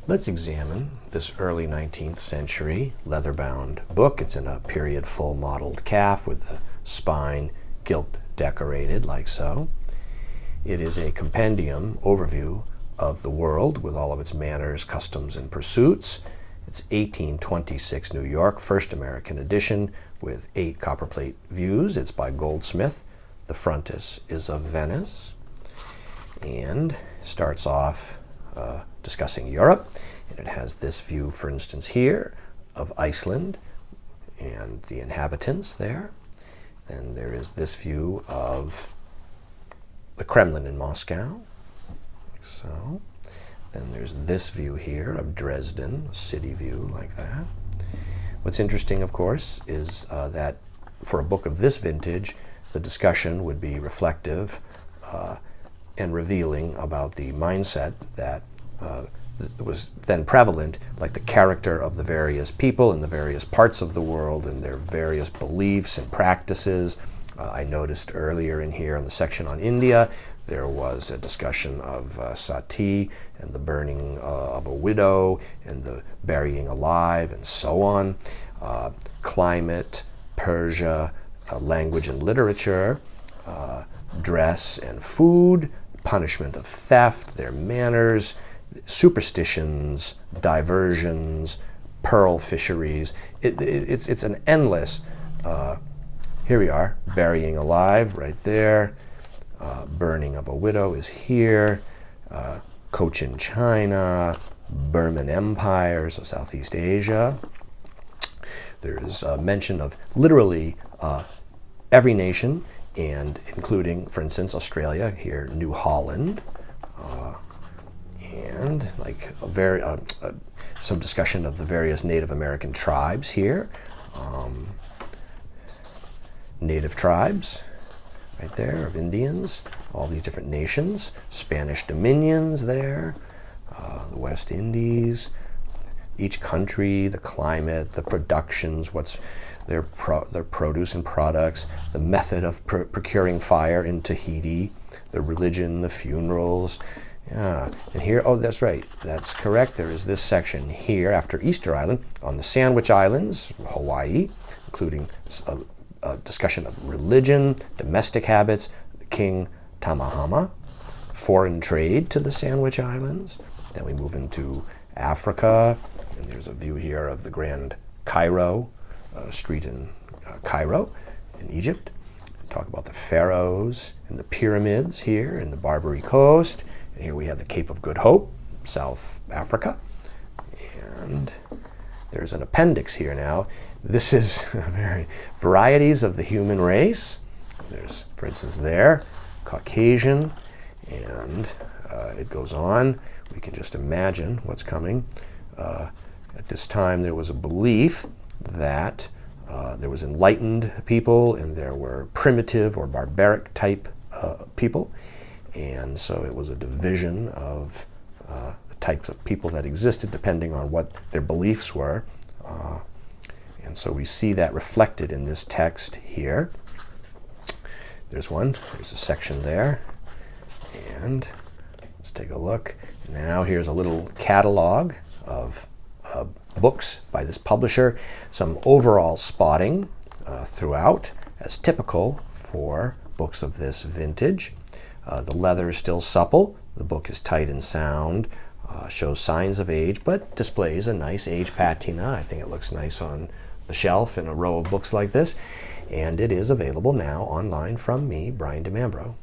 Let's examine this early 19th century leather-bound book. It's in a period full mottled calf with the spine gilt decorated like so. It is a compendium overview of the world with all of its manners, customs, and pursuits. It's 1826 New York, first American edition with 8 copperplate views. It's by Goldsmith. The frontis is of Venice and starts off discussing Europe. And it has this view, for instance, here of Iceland and the inhabitants there. Then there is this view of the Kremlin in Moscow, like so. Then there's this view here of Dresden, a city view like that. What's interesting, of course, is that for a book of this vintage, the discussion would be reflective and revealing about the mindset that was then prevalent, like the character of the various people in the various parts of the world and their various beliefs and practices. I noticed earlier in here in the section on India, there was a discussion of sati and the burning of a widow and the burying alive and so on. Climate, Persia, language and literature, dress and food, punishment of theft, their manners, superstitions, diversions, pearl fisheries. It's an endless, here we are, burying alive right there, burning of a widow is here, Cochin China, Burman Empire, so Southeast Asia. There's a mention of literally every nation, and including, for instance, Australia, here, New Holland, and like some discussion of the various Native American tribes here. Native tribes, right there, of Indians, all these different nations, Spanish dominions there, the West Indies, each country, the climate, the productions, what's their produce and products, the method of procuring fire in Tahiti, the religion, the funerals. Yeah. And here, oh, that's right, that's correct. There is this section here after Easter Island on the Sandwich Islands, Hawaii, including a discussion of religion, domestic habits, King Tamahama, foreign trade to the Sandwich Islands. Then we move into Africa, and there's a view here of the Grand Cairo, street in Cairo in Egypt. Talk about the pharaohs and the pyramids here in the Barbary Coast. And here we have the Cape of Good Hope, South Africa. And there's an appendix here now. This is varieties of the human race. There's, for instance, there, Caucasian, and it goes on. We can just imagine what's coming. At this time, there was a belief that there was enlightened people and there were primitive or barbaric type people. And so it was a division of the types of people that existed depending on what their beliefs were. And so we see that reflected in this text here. There's one, there's a section there. And let's take a look. Now here's a little catalog of books by this publisher, some overall spotting throughout, as typical for books of this vintage. The leather is still supple, the book is tight and sound, shows signs of age, but displays a nice age patina. I think it looks nice on the shelf in a row of books like this, and it is available now online from me, Brian DeMambro.